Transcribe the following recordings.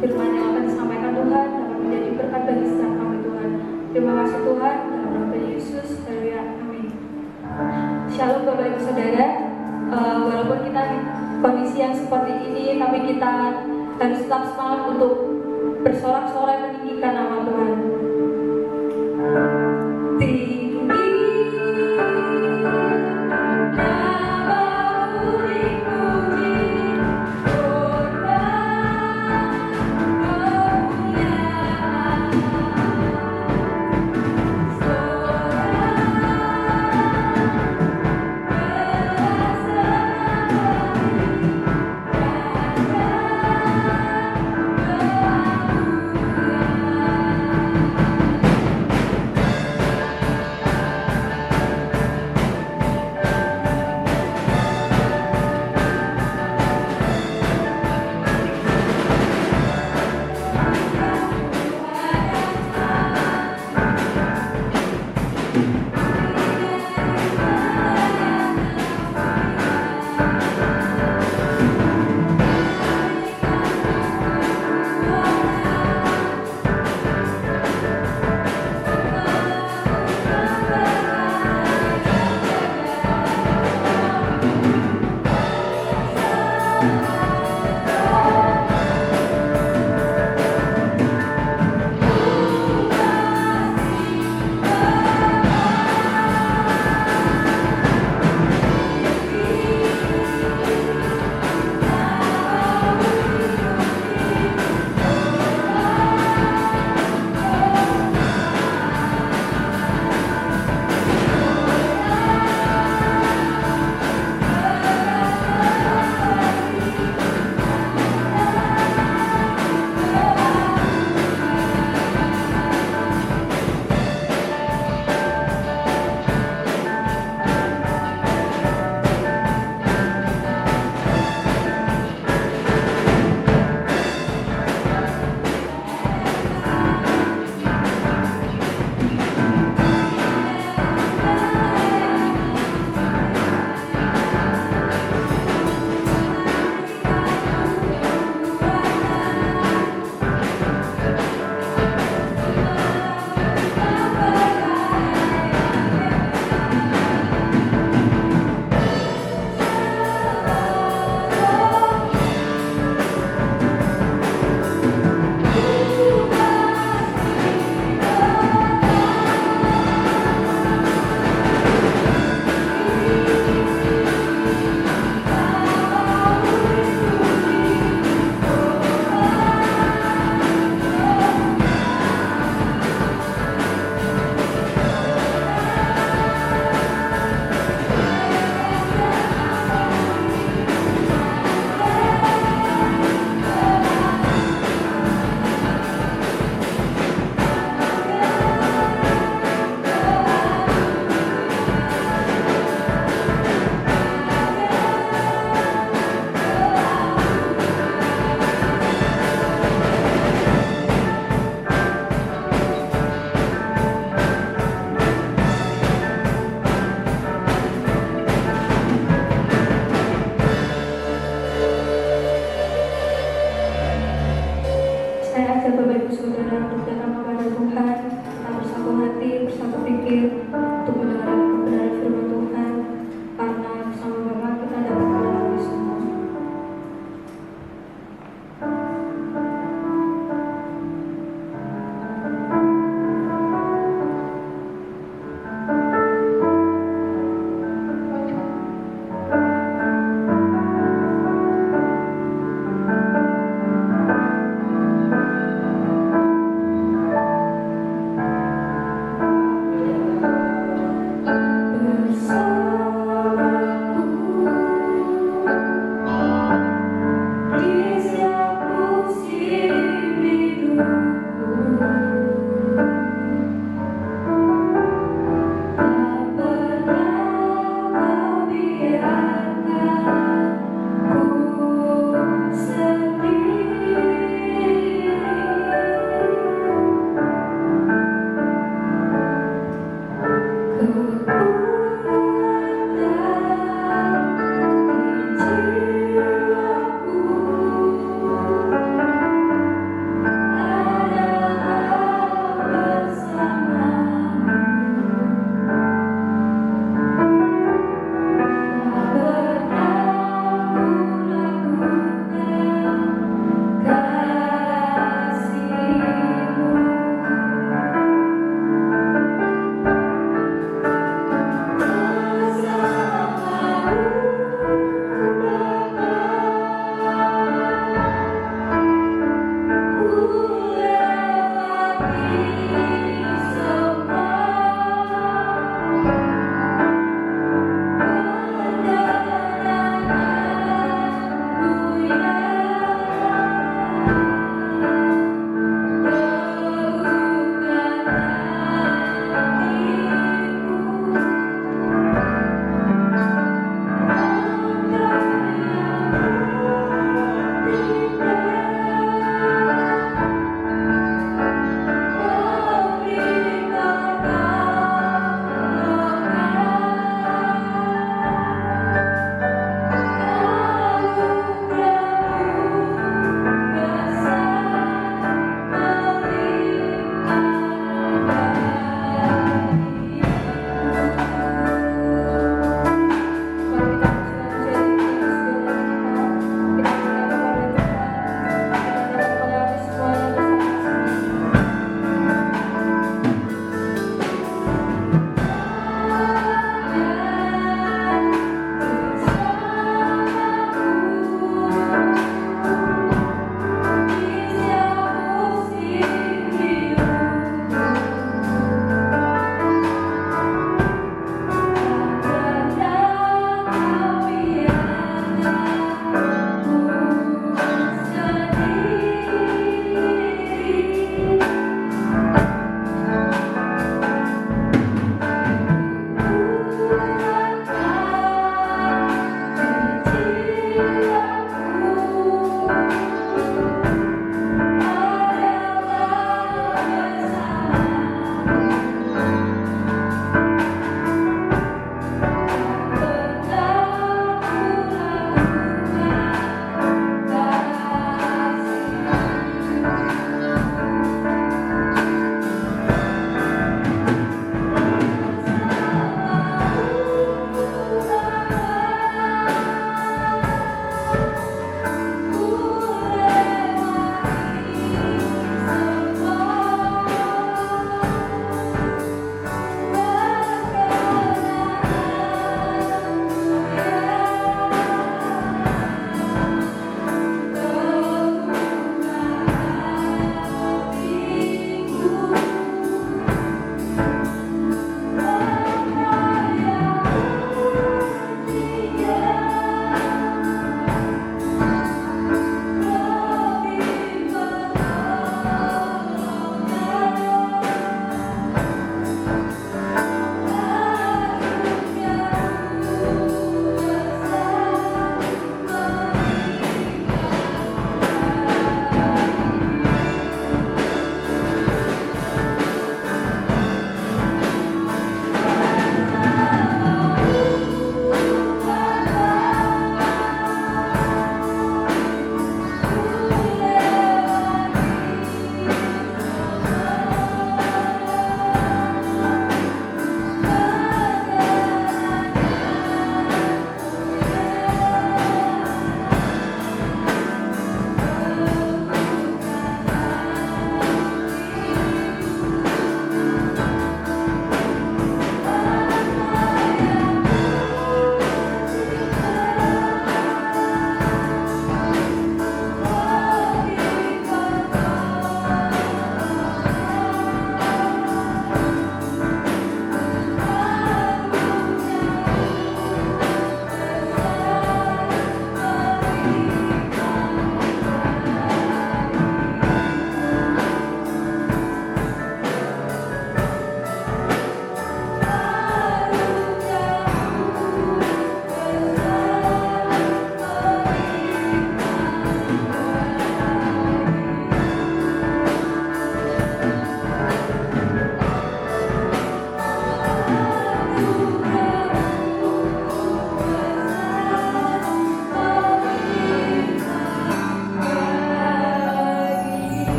firman yang akan disampaikan Tuhan dapat menjadi berkat bagi setiap kami Tuhan. Terima kasih Tuhan, dalam nama Yesus, haleluya, amin. Shalom Bapak Ibu Saudara, walaupun kita di kondisi yang seperti ini, tapi kita harus tetap semangat untuk bersorak-sorai meninggikan nama Tuhan.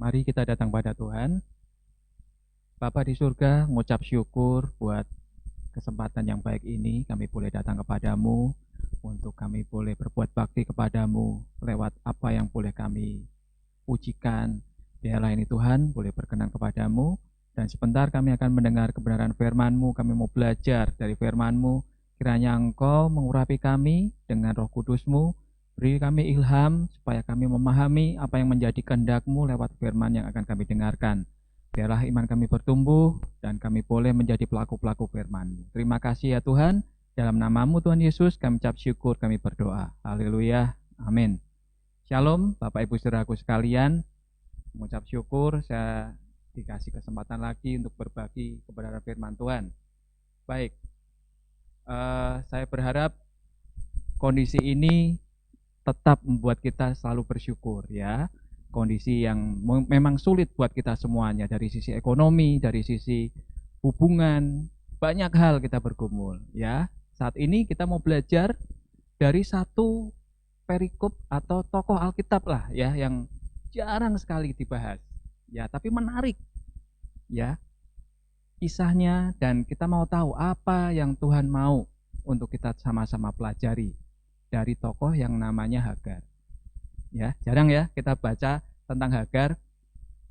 Mari kita datang pada Tuhan. Bapa di surga, mengucap syukur buat kesempatan yang baik ini. Kami boleh datang kepadamu untuk kami boleh berbuat bakti kepadamu lewat apa yang boleh kami pujikan. Biarlah ini Tuhan boleh berkenan kepadamu. Dan sebentar kami akan mendengar kebenaran firman-Mu. Kami mau belajar dari firman-Mu. Kiranya Engkau mengurapi kami dengan Roh Kudus-Mu. Beri kami ilham supaya kami memahami apa yang menjadi kehendak-Mu lewat firman yang akan kami dengarkan. Biarlah iman kami bertumbuh dan kami boleh menjadi pelaku-pelaku firman-Mu. Terima kasih ya Tuhan. Dalam nama-Mu Tuhan Yesus kami ucap syukur, kami berdoa. Haleluya. Amin. Shalom Bapak Ibu Saudaraku sekalian. Mengucap syukur saya dikasih kesempatan lagi untuk berbagi kebenaran firman Tuhan. Baik, saya berharap kondisi ini tetap membuat kita selalu bersyukur ya. Kondisi yang memang sulit buat kita semuanya, dari sisi ekonomi, dari sisi hubungan, banyak hal kita bergumul ya. Saat ini kita mau belajar dari satu perikop atau tokoh Alkitab lah ya, yang jarang sekali dibahas ya, tapi menarik ya kisahnya, dan kita mau tahu apa yang Tuhan mau untuk kita sama-sama pelajari dari tokoh yang namanya Hagar. Ya, jarang ya kita baca tentang Hagar.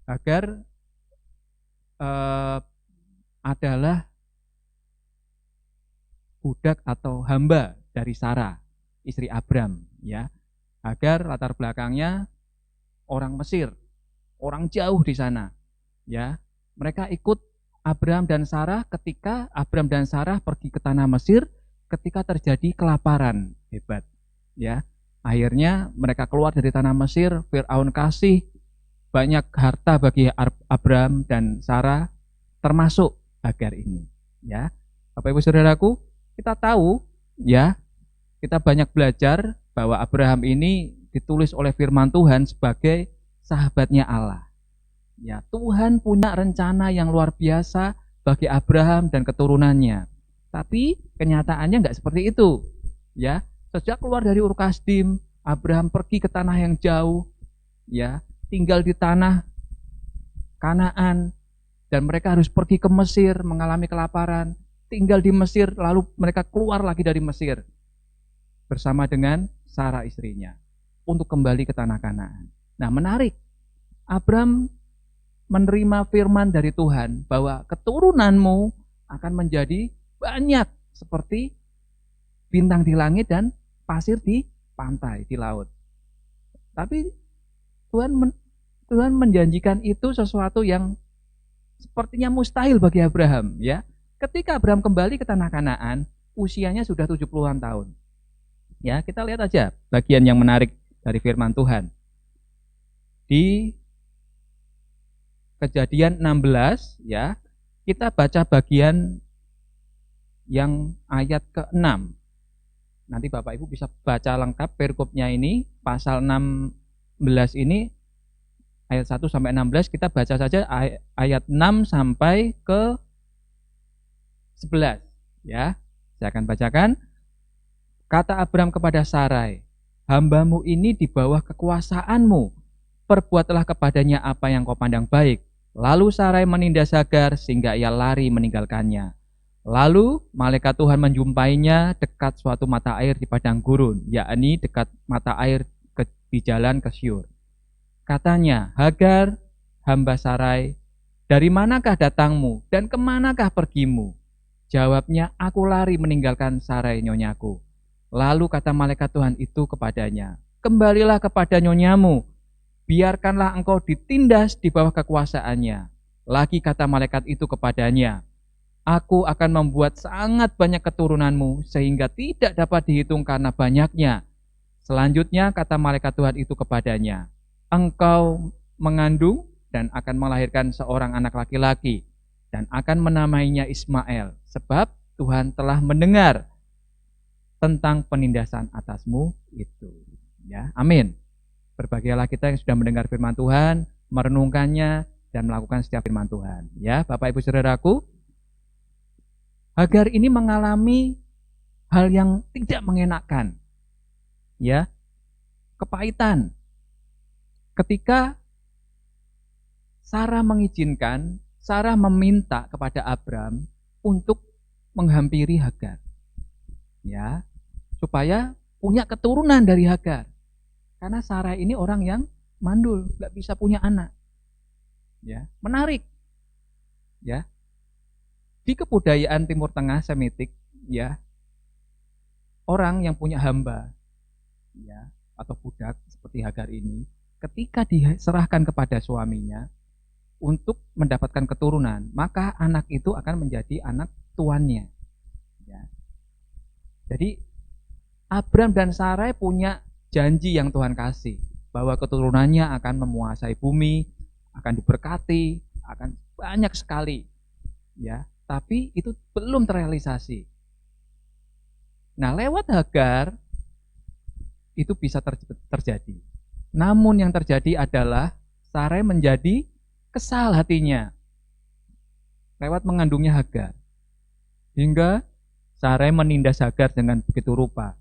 Hagar adalah budak atau hamba dari Sarah, istri Abram. Ya, Hagar latar belakangnya orang Mesir, orang jauh di sana. Ya, mereka ikut Abram dan Sarah ketika Abram dan Sarah pergi ke tanah Mesir ketika terjadi kelaparan hebat. Ya, akhirnya mereka keluar dari tanah Mesir. Firaun kasih banyak harta bagi Abram dan Sarah, termasuk Hagar ini. Ya, Bapak Ibu Saudaraku, kita tahu ya, kita banyak belajar bahwa Abraham ini ditulis oleh firman Tuhan sebagai sahabatnya Allah. Ya, Tuhan punya rencana yang luar biasa bagi Abraham dan keturunannya. Tapi kenyataannya nggak seperti itu. Ya, sejak keluar dari Ur Kasdim, Abraham pergi ke tanah yang jauh, ya, tinggal di tanah Kanaan, dan mereka harus pergi ke Mesir mengalami kelaparan, tinggal di Mesir, lalu mereka keluar lagi dari Mesir bersama dengan Sarah istrinya untuk kembali ke tanah Kanaan. Nah, menarik, Abram menerima firman dari Tuhan bahwa keturunanmu akan menjadi banyak seperti bintang di langit dan pasir di pantai, di laut. Tapi Tuhan menjanjikan itu sesuatu yang sepertinya mustahil bagi Abraham ya. Ketika Abraham kembali ke tanah Kanaan, usianya sudah 70-an tahun. Ya, kita lihat aja bagian yang menarik dari firman Tuhan. Di Kejadian 16 ya, kita baca bagian yang ayat ke-6. Nanti Bapak Ibu bisa baca lengkap perikopnya ini, pasal 16 ini ayat 1 sampai 16, kita baca saja ayat 6 sampai ke 11 ya. Saya akan bacakan. Kata Abram kepada Sarai, hambamu ini di bawah kekuasaanmu, perbuatlah kepadanya apa yang kau pandang baik. Lalu Sarai menindas Hagar sehingga ia lari meninggalkannya. Lalu malaikat Tuhan menjumpainya dekat suatu mata air di padang gurun, yakni dekat mata air di jalan ke Syur. Katanya, Hagar, hamba Sarai, dari manakah datangmu dan kemanakah pergimu? Jawabnya, aku lari meninggalkan Sarai nyonyaku. Lalu kata malaikat Tuhan itu kepadanya, kembalilah kepada nyonyamu, biarkanlah engkau ditindas di bawah kekuasaannya. Lagi kata malaikat itu kepadanya, aku akan membuat sangat banyak keturunanmu sehingga tidak dapat dihitung karena banyaknya. Selanjutnya kata malaikat Tuhan itu kepadanya, engkau mengandung dan akan melahirkan seorang anak laki-laki dan akan menamainya Ismail, sebab Tuhan telah mendengar tentang penindasan atasmu itu. Ya, amin. Berbahagialah kita yang sudah mendengar firman Tuhan, merenungkannya dan melakukan setiap firman Tuhan. Ya, Bapak Ibu Saudaraku, Hagar ini mengalami hal yang tidak mengenakan. Ya. Kepahitan. Ketika Sarah mengizinkan, Sarah meminta kepada Abram untuk menghampiri Hagar. Ya, supaya punya keturunan dari Hagar. Karena Sarah ini orang yang mandul, nggak bisa punya anak. Ya, menarik. Ya, di kebudayaan Timur Tengah Semitik, ya, orang yang punya hamba, ya, atau budak seperti Hagar ini, ketika diserahkan kepada suaminya untuk mendapatkan keturunan, maka anak itu akan menjadi anak tuannya. Ya. Jadi Abram dan Sarai punya janji yang Tuhan kasih, bahwa keturunannya akan memuasai bumi, akan diberkati, akan banyak sekali. Ya, tapi itu belum terrealisasi. Nah, lewat Hagar itu bisa terjadi. Namun yang terjadi adalah Sarai menjadi kesal hatinya lewat mengandungnya Hagar. Hingga Sarai menindas Hagar dengan begitu rupa,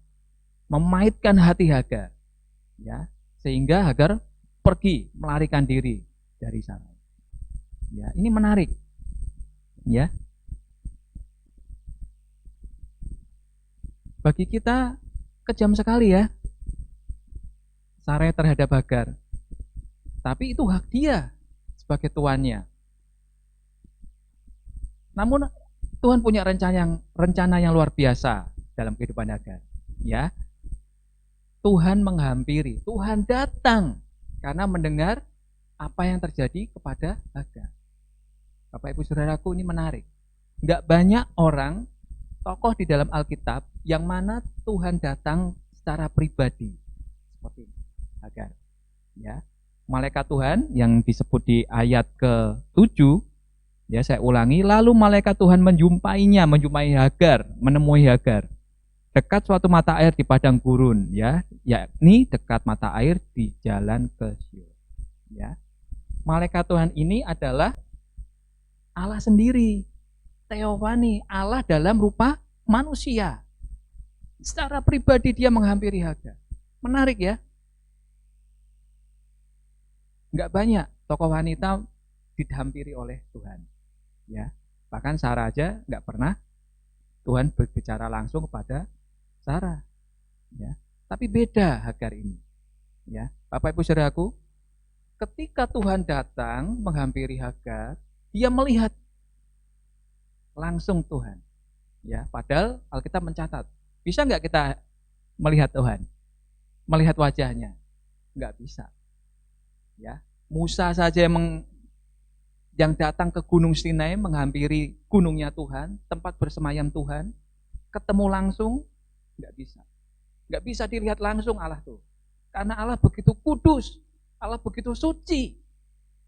memaitkan hati Hagar. Ya, sehingga Hagar pergi melarikan diri dari Sarai. Ya, ini menarik. Ya. Bagi kita kejam sekali ya Sarai terhadap Hagar. Tapi itu hak dia sebagai tuannya. Namun Tuhan punya rencana yang luar biasa dalam kehidupan Hagar. Ya, Tuhan menghampiri, Tuhan datang karena mendengar apa yang terjadi kepada Hagar. Bapak Ibu Saudaraku, ini menarik. Enggak banyak orang, tokoh di dalam Alkitab yang mana Tuhan datang secara pribadi seperti Hagar. Ya, malaikat Tuhan yang disebut di ayat ke-7, ya saya ulangi, lalu malaikat Tuhan menjumpai Hagar, menemui Hagar dekat suatu mata air di padang gurun, ya, yakni dekat mata air di jalan ke Syur. Ya, malaikat Tuhan ini adalah Allah sendiri, Theophany, Allah dalam rupa manusia. Secara pribadi dia menghampiri Hagar. Menarik ya. Enggak banyak tokoh wanita dihampiri oleh Tuhan. Ya, bahkan Sarah aja enggak pernah Tuhan berbicara langsung kepada Sarah. Ya, tapi beda Hagar ini. Ya, Bapak Ibu Saudaraku, ketika Tuhan datang menghampiri Hagar, dia melihat langsung Tuhan. Ya, padahal Alkitab mencatat, bisa enggak kita melihat Tuhan? Melihat wajahnya? Enggak bisa. Ya, Musa saja yang datang ke Gunung Sinai menghampiri gunungnya Tuhan, tempat bersemayam Tuhan, ketemu langsung enggak bisa. Enggak bisa dilihat langsung Allah tuh. Karena Allah begitu kudus, Allah begitu suci.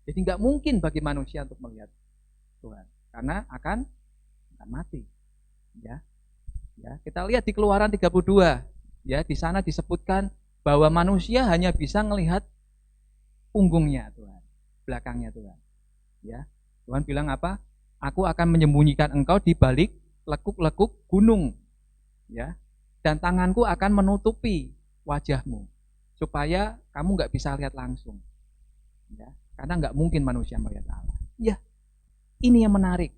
Jadi enggak mungkin bagi manusia untuk melihat Tuhan, karena akan mati. Ya. Ya, kita lihat di Keluaran 32, ya, di sana disebutkan bahwa manusia hanya bisa melihat punggungnya Tuhan, belakangnya Tuhan. Ya, Tuhan bilang apa? Aku akan menyembunyikan engkau di balik lekuk-lekuk gunung, ya, dan tanganku akan menutupi wajahmu supaya kamu nggak bisa lihat langsung. Ya, karena nggak mungkin manusia melihat Allah. Ya, ini yang menarik.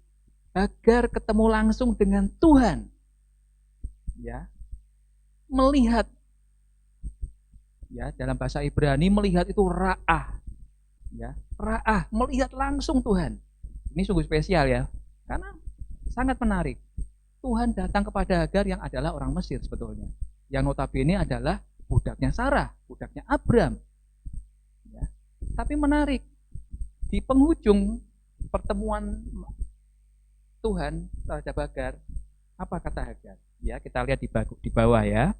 Hagar ketemu langsung dengan Tuhan. Ya, melihat, ya, dalam bahasa Ibrani melihat itu ra'ah. Ya, ra'ah, melihat langsung Tuhan. Ini sungguh spesial ya, karena sangat menarik. Tuhan datang kepada Hagar yang adalah orang Mesir sebetulnya, yang notabene adalah budaknya Sarah, budaknya Abram. Ya, tapi menarik, di penghujung pertemuan Tuhan terhadap Hagar, apa kata Hagar? Ya, kita lihat di bawah ya.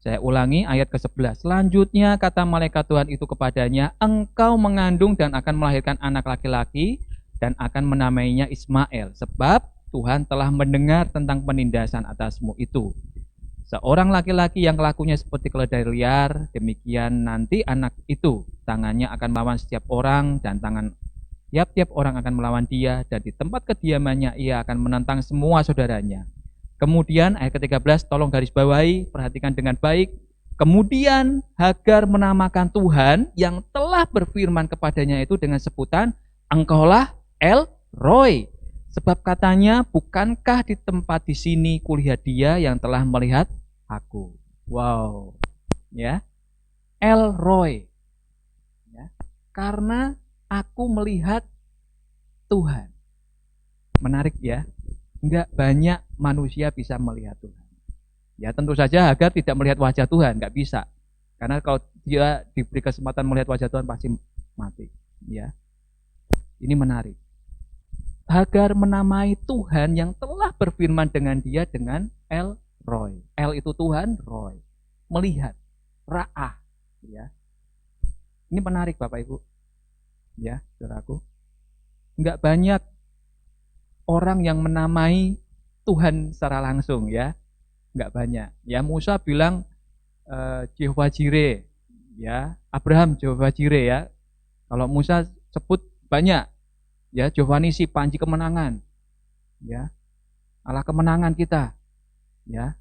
Saya ulangi ayat ke-11. Selanjutnya kata malaikat Tuhan itu kepadanya, engkau mengandung dan akan melahirkan anak laki-laki dan akan menamainya Ismail, sebab Tuhan telah mendengar tentang penindasan atasmu itu. Seorang laki-laki yang kelakunya seperti keledai liar, demikian nanti anak itu, tangannya akan melawan setiap orang dan tangan tiap-tiap orang akan melawan dia, dan di tempat kediamannya ia akan menentang semua saudaranya. Kemudian ayat ke-13, tolong garis bawahi, perhatikan dengan baik. Kemudian Hagar menamakan Tuhan yang telah berfirman kepadanya itu dengan sebutan, engkaulah El Roy. Sebab katanya, bukankah di tempat di sini kulihat dia yang telah melihat aku. Wow, ya, El Roy. Ya. Karena aku melihat Tuhan. Menarik ya, enggak banyak manusia bisa melihat Tuhan. Ya tentu saja Hagar tidak melihat wajah Tuhan, enggak bisa. Karena kalau dia diberi kesempatan melihat wajah Tuhan pasti mati. Ya, ini menarik. Hagar menamai Tuhan yang telah berfirman dengan dia dengan El Roy. El itu Tuhan, Roy melihat, Ra'ah. Ya, ini menarik Bapak Ibu. Ya, saudaraku. Enggak banyak orang yang menamai Tuhan secara langsung ya, enggak banyak. Ya Musa bilang Jehovah Jireh, ya Abraham Jehovah Jireh ya. Kalau Musa sebut banyak, ya Jehovah Nisi, panji kemenangan, ya Allah kemenangan kita, ya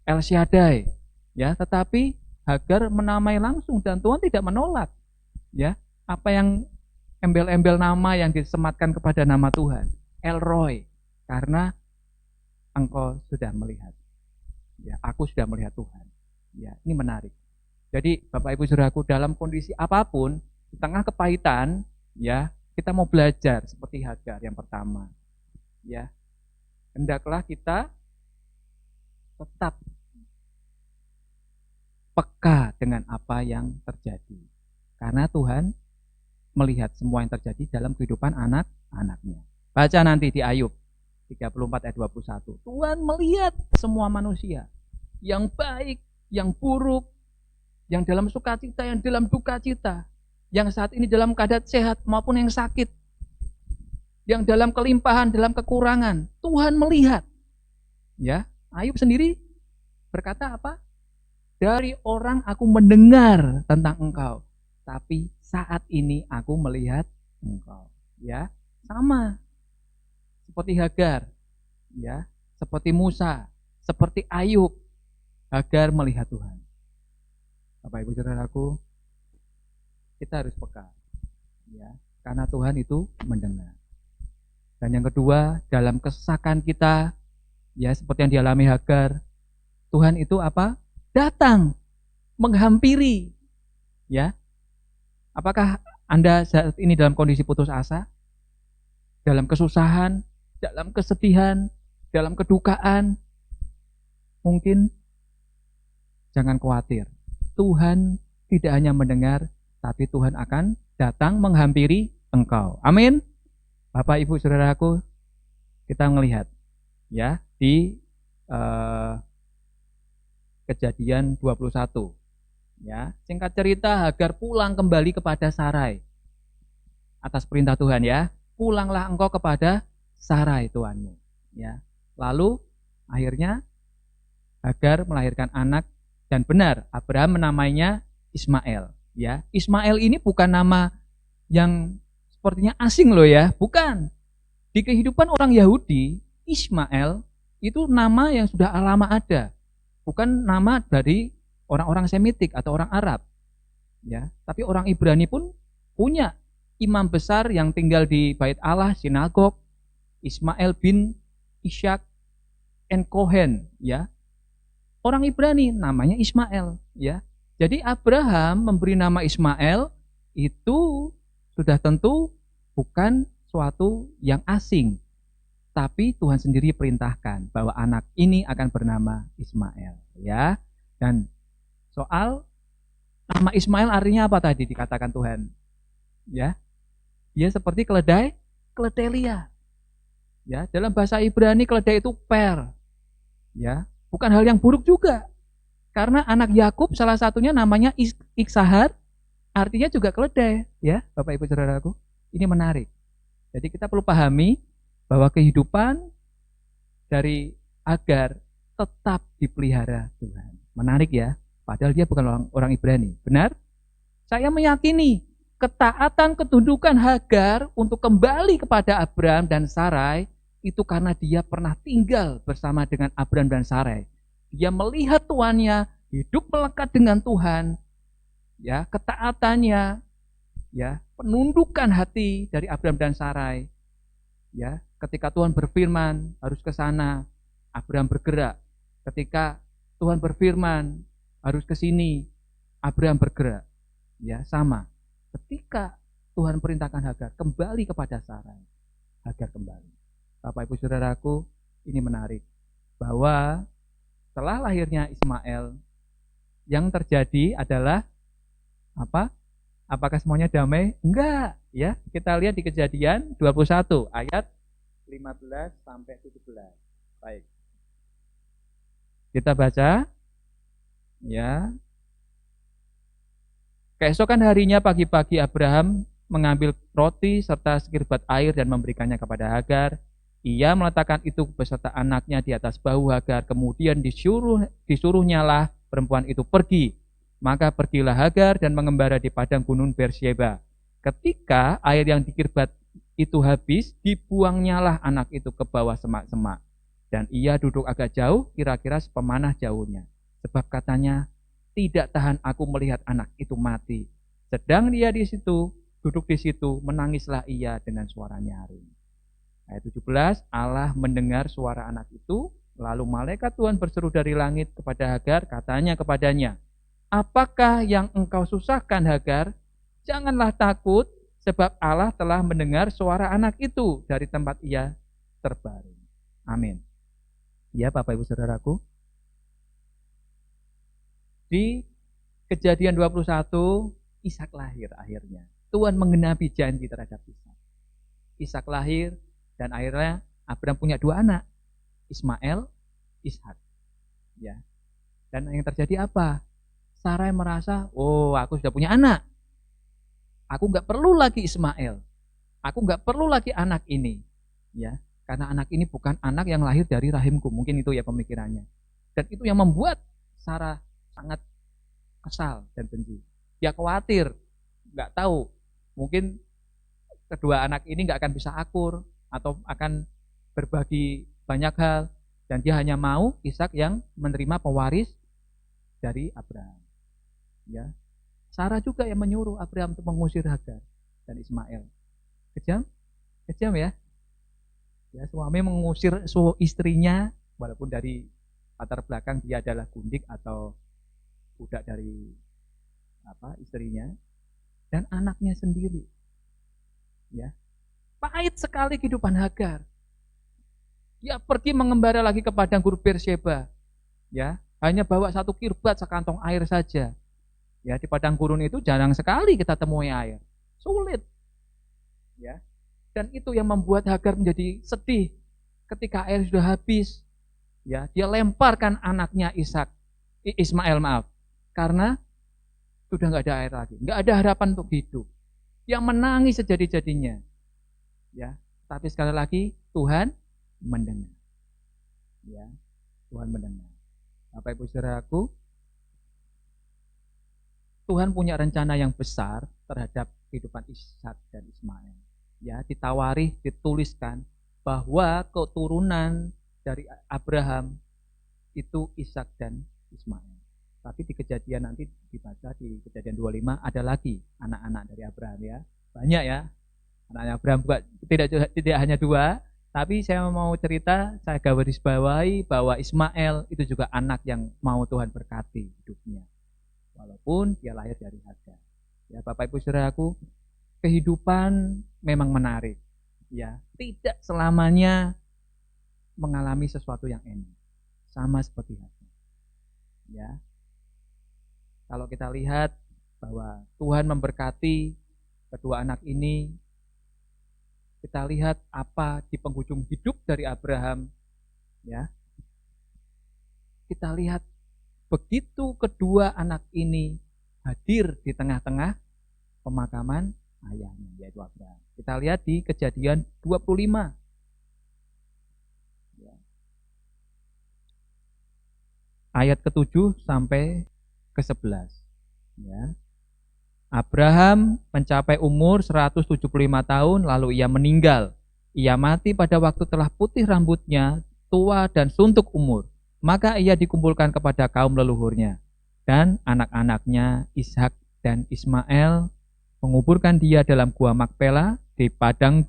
El Shaddai, ya. Tetapi Hagar menamai langsung dan Tuhan tidak menolak, ya apa yang embel-embel nama yang disematkan kepada nama Tuhan. El Roy, karena engkau sudah melihat. Ya, aku sudah melihat Tuhan. Ya, ini menarik. Jadi Bapak Ibu Saudaraku, dalam kondisi apapun, di tengah kepahitan, ya, kita mau belajar seperti Hagar yang pertama. Ya. Hendaklah kita tetap peka dengan apa yang terjadi. Karena Tuhan melihat semua yang terjadi dalam kehidupan anak-anaknya. Baca nanti di Ayub 34 ayat 21. Tuhan melihat semua manusia, yang baik, yang buruk, yang dalam sukacita, yang dalam duka cita, yang saat ini dalam keadaan sehat maupun yang sakit, yang dalam kelimpahan, dalam kekurangan. Tuhan melihat. Ya, Ayub sendiri berkata apa? Dari orang aku mendengar tentang engkau, tapi saat ini aku melihat engkau. Ya, sama seperti Hagar, ya, seperti Musa, seperti Ayub. Hagar melihat Tuhan. Bapak Ibu Saudaraku, kita harus peka, ya, karena Tuhan itu mendengar. Dan yang kedua, dalam kesesakan kita, ya, seperti yang dialami Hagar, Tuhan itu apa? Datang, menghampiri, ya. Apakah Anda saat ini dalam kondisi putus asa? Dalam kesusahan, dalam kesedihan, dalam kedukaan? Mungkin jangan khawatir. Tuhan tidak hanya mendengar, tapi Tuhan akan datang menghampiri engkau. Amin. Bapak Ibu Saudaraku, kita melihat ya di Kejadian 21. Ya, singkat cerita Hagar pulang kembali kepada Sarai atas perintah Tuhan ya. Pulanglah engkau kepada Sarai tuanmu. Ya. Lalu akhirnya Hagar melahirkan anak dan benar Abraham menamainya Ismail. Ya, Ismail ini bukan nama yang sepertinya asing loh ya, bukan. Di kehidupan orang Yahudi, Ismail itu nama yang sudah lama ada, bukan nama dari orang-orang Semitik atau orang Arab. Ya, tapi orang Ibrani pun punya imam besar yang tinggal di Bait Allah, sinagog, Ismail bin Ishak and Cohen, ya. Orang Ibrani namanya Ismail, ya. Jadi Abraham memberi nama Ismail itu sudah tentu bukan suatu yang asing. Tapi Tuhan sendiri perintahkan bahwa anak ini akan bernama Ismail, ya. Dan soal nama Ismail artinya apa tadi dikatakan Tuhan? Ya. Dia seperti keledai, keletelia. Ya, dalam bahasa Ibrani keledai itu per. Ya, bukan hal yang buruk juga. Karena anak Yakub salah satunya namanya Iksahar, artinya juga keledai, ya, Bapak Ibu Saudaraku. Ini menarik. Jadi kita perlu pahami bahwa kehidupan dari Hagar tetap dipelihara Tuhan. Menarik ya, padahal dia bukan orang Ibrani. Benar? Saya meyakini ketaatan ketundukan Hagar untuk kembali kepada Abraham dan Sarai itu karena dia pernah tinggal bersama dengan Abraham dan Sarai. Dia melihat tuannya, hidup melekat dengan Tuhan, ya, ketaatannya, ya, penundukan hati dari Abraham dan Sarai, ya, ketika Tuhan berfirman harus ke sana, Abraham bergerak. Ketika Tuhan berfirman harus ke sini, Abraham bergerak. Ya, sama. Ketika Tuhan perintahkan Hagar kembali kepada Sarai, Hagar kembali. Bapak Ibu Saudaraku, ini menarik bahwa setelah lahirnya Ismail, yang terjadi adalah apa? Apakah semuanya damai? Enggak, ya. Kita lihat di Kejadian 21 ayat 15 sampai 17. Baik. Kita baca, ya. Keesokan harinya pagi-pagi Abraham mengambil roti serta sekirbat air dan memberikannya kepada Hagar. Ia meletakkan itu beserta anaknya di atas bahu Hagar. Kemudian disuruhnyalah perempuan itu pergi. Maka pergilah Hagar dan mengembara di padang gunung Beersheba. Ketika air yang dikirbat itu habis, dibuangnyalah anak itu ke bawah semak-semak. Dan ia duduk agak jauh, kira-kira sepemanah jauhnya. Sebab katanya, tidak tahan aku melihat anak itu mati. Sedang dia di situ, duduk di situ, menangislah ia dengan suara nyaring. Ayat 17, Allah mendengar suara anak itu, lalu malaikat Tuhan berseru dari langit kepada Hagar, katanya kepadanya, apakah yang engkau susahkan Hagar? Janganlah takut, sebab Allah telah mendengar suara anak itu dari tempat ia terbaring. Amin. Ya, Bapak Ibu Saudaraku, di Kejadian 21, Ishak lahir akhirnya. Tuhan menggenapi janji terhadap Ishak. Ishak lahir dan akhirnya Abraham punya dua anak, Ismail, Ishak. Ya. Dan yang terjadi apa? Sarai merasa, oh aku sudah punya anak. Aku nggak perlu lagi Ismail. Aku nggak perlu lagi anak ini. Ya. Karena anak ini bukan anak yang lahir dari rahimku. Mungkin itu ya pemikirannya. Dan itu yang membuat Sarah sangat kesal dan benci. Dia khawatir, nggak tahu. Mungkin kedua anak ini nggak akan bisa akur atau akan berbagi banyak hal. Dan dia hanya mau Ishak yang menerima pewaris dari Abraham. Ya. Sarah juga yang menyuruh Abraham untuk mengusir Hagar dan Ismail. Kejam? Kejam ya? Ya, suami mengusir istrinya, walaupun dari latar belakang dia adalah gundik atau budak dari istrinya, dan anaknya sendiri. Ya, pahit sekali kehidupan Hagar. Dia pergi mengembara lagi ke padang gurun Beersheba. Ya, hanya bawa satu kirbat sekantong air saja. Ya, di padang gurun itu jarang sekali kita temui air, sulit. Ya. Dan itu yang membuat Hagar menjadi sedih ketika air sudah habis. Ya, dia lemparkan anaknya Ismail, karena sudah nggak ada air lagi, nggak ada harapan untuk hidup. Dia menangis sejadi-jadinya. Ya, tapi sekali lagi Tuhan mendengar. Ya, Tuhan mendengar. Bapak Ibu Saudaraku, Tuhan punya rencana yang besar terhadap kehidupan Ishak dan Ismail. Ya, ditawari, dituliskan bahwa keturunan dari Abraham itu Ishak dan Ismail. Tapi di Kejadian nanti dibaca di Kejadian 25 ada lagi anak-anak dari Abraham ya. Banyak ya. Anak Abraham juga tidak hanya dua, tapi saya mau cerita, saya garisbawahi bahwa Ismail itu juga anak yang mau Tuhan berkati hidupnya. Walaupun dia lahir dari Hagar. Ya, Bapak Ibu Saudaraku, kehidupan memang menarik, ya. Tidak selamanya mengalami sesuatu yang enak, sama seperti Hagar. Ya, kalau kita lihat bahwa Tuhan memberkati kedua anak ini, kita lihat apa di penghujung hidup dari Abraham, ya. Kita lihat begitu kedua anak ini hadir di tengah-tengah pemakaman ayahnya, yaitu Abraham. Kita lihat di Kejadian 25. Ya. Ayat ke-7 sampai ke-11. Ya. Abraham mencapai umur 175 tahun, lalu ia meninggal. Ia mati pada waktu telah putih rambutnya, tua dan suntuk umur. Maka ia dikumpulkan kepada kaum leluhurnya. Dan anak-anaknya Ishak dan Ismail menguburkan dia dalam gua Makpela di padang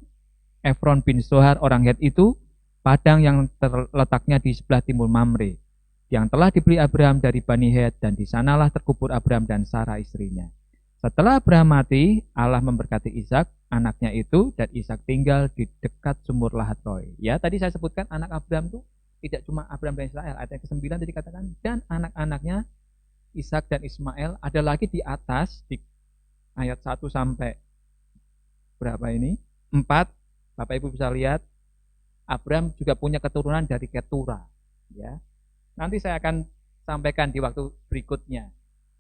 Efron bin Zohar orang Het itu, padang yang terletaknya di sebelah timur Mamre, yang telah dibeli Abraham dari Bani Het, dan di sanalah terkubur Abraham dan Sarah istrinya. Setelah Abraham mati, Allah memberkati Ishak, anaknya itu, dan Ishak tinggal di dekat sumur Lahat-Roi. Ya, tadi saya sebutkan anak Abraham itu tidak cuma Abraham dan Israel, ayat yang ke-9 tadi dikatakan, dan anak-anaknya Ishak dan Ismail, ada lagi di atas, di ayat 1 sampai berapa ini? 4, Bapak Ibu bisa lihat, Abraham juga punya keturunan dari Ketura. Ya, nanti saya akan sampaikan di waktu berikutnya.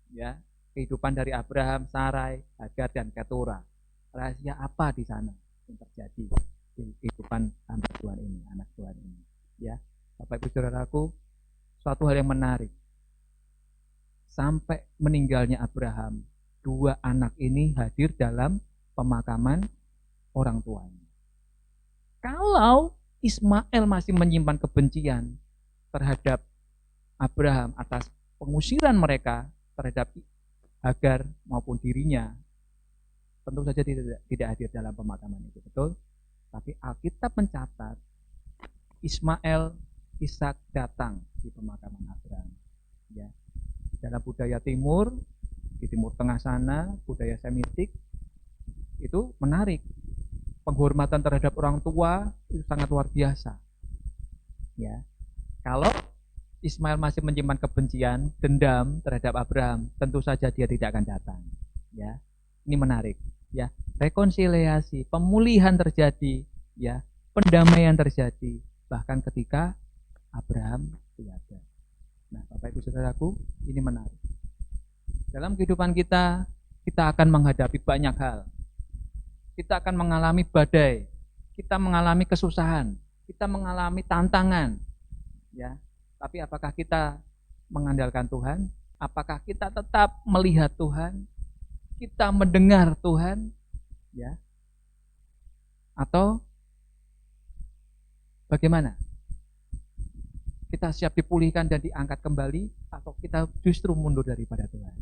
Ya, kehidupan dari Abraham, Sarai, Hagar, dan Ketura. Rahasia apa di sana yang terjadi di kehidupan hamba Tuhan ini, anak Tuhan ini. Ya, Bapak Ibu Saudaraku, suatu hal yang menarik. Sampai meninggalnya Abraham, dua anak ini hadir dalam pemakaman orang tuanya. Kalau Ismail masih menyimpan kebencian terhadap Abraham atas pengusiran mereka terhadap Hagar maupun dirinya, tentu saja tidak hadir dalam pemakaman itu, betul? Tapi Alkitab mencatat Ismail, Ishak datang di pemakaman Abraham. Ya, dalam budaya timur, di timur tengah sana, budaya Semitik, itu menarik. Penghormatan terhadap orang tua itu sangat luar biasa. Ya, kalau Ismail masih menyimpan kebencian, dendam terhadap Abraham, tentu saja dia tidak akan datang. Ya, ini menarik. Ya, rekonsiliasi, pemulihan terjadi, ya, pendamaian terjadi, bahkan ketika Abraham tiada. Nah, Bapak Ibu Saudaraku, ini menarik. Dalam kehidupan kita, kita akan menghadapi banyak hal. Kita akan mengalami badai, kita mengalami kesusahan, kita mengalami tantangan. Ya, tapi apakah kita mengandalkan Tuhan? Apakah kita tetap melihat Tuhan? Kita mendengar Tuhan? Ya. Atau bagaimana? Kita siap dipulihkan dan diangkat kembali, atau kita justru mundur daripada Tuhan?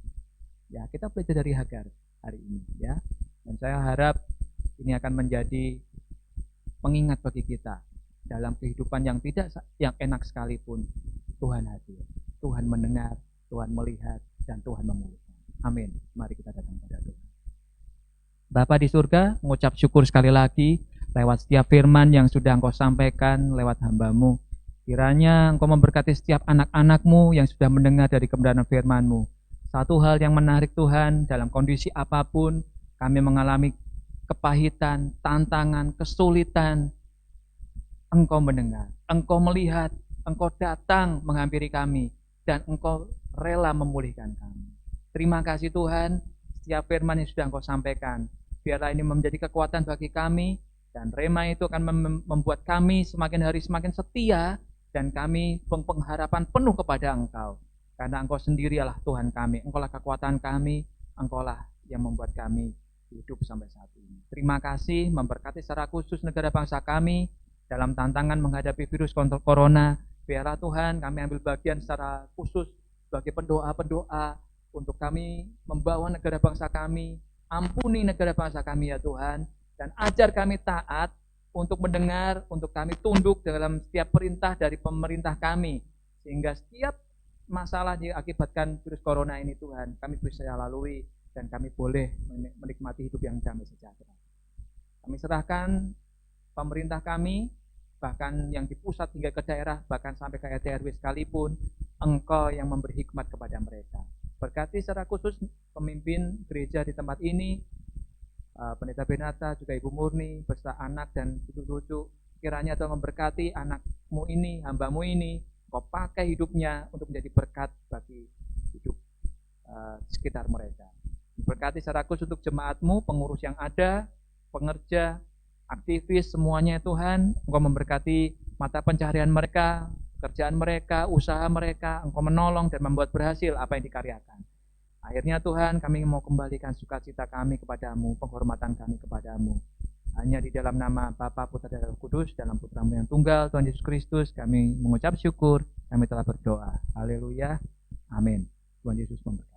Ya, kita belajar dari Hagar hari ini, ya. Dan saya harap ini akan menjadi pengingat bagi kita dalam kehidupan yang enak sekalipun. Tuhan hadir, Tuhan mendengar, Tuhan melihat, dan Tuhan memulihkan. Amin. Mari kita datang pada Tuhan. Bapa di surga, mengucap syukur sekali lagi lewat setiap firman yang sudah Engkau sampaikan lewat hamba-Mu. Kiranya Engkau memberkati setiap anak-anak-Mu yang sudah mendengar dari kebenaran firman-Mu. Satu hal yang menarik Tuhan, dalam kondisi apapun kami mengalami kepahitan, tantangan, kesulitan, Engkau mendengar, Engkau melihat, Engkau datang menghampiri kami, dan Engkau rela memulihkan kami. Terima kasih Tuhan, setiap firman yang sudah Engkau sampaikan, biarlah ini menjadi kekuatan bagi kami, dan rema itu akan membuat kami semakin hari semakin setia, dan kami pengharapan penuh kepada Engkau. Karena Engkau sendiri adalah Tuhan kami, Engkau lah kekuatan kami, Engkau lah yang membuat kami hidup sampai saat ini. Terima kasih, memberkati secara khusus negara bangsa kami dalam tantangan menghadapi virus corona. Biarlah Tuhan kami ambil bagian secara khusus sebagai pendoa-pendoa untuk kami membawa negara bangsa kami. Ampuni negara bangsa kami ya Tuhan, dan ajar kami taat untuk mendengar, untuk kami tunduk dalam setiap perintah dari pemerintah kami, sehingga setiap masalah yang diakibatkan virus corona ini Tuhan, kami bisa lalui dan kami boleh menikmati hidup yang damai sejahtera. Kami serahkan pemerintah kami, bahkan yang di pusat hingga ke daerah, bahkan sampai ke RT RW sekalipun, Engkau yang memberi hikmat kepada mereka. Berkati secara khusus pemimpin gereja di tempat ini, Pendeta Benata, juga Ibu Murni, beserta anak dan cucu-cucu, kiranya Tuhan memberkati anakmu ini, hambamu ini, Kau pakai hidupnya untuk menjadi berkat bagi hidup sekitar mereka. Berkati secara khusus untuk jemaatmu, pengurus yang ada, pengerja, aktivis, semuanya Tuhan, Engkau memberkati mata pencaharian mereka, pekerjaan mereka, usaha mereka, Engkau menolong dan membuat berhasil apa yang dikaryakan. Akhirnya Tuhan, kami mau kembalikan sukacita kami kepadamu, penghormatan kami kepadamu. Hanya di dalam nama Bapa, Putra, dan Roh Kudus, dalam Putra-Mu yang tunggal, Tuhan Yesus Kristus, kami mengucap syukur, kami telah berdoa. Haleluya. Amin. Tuhan Yesus memberkati.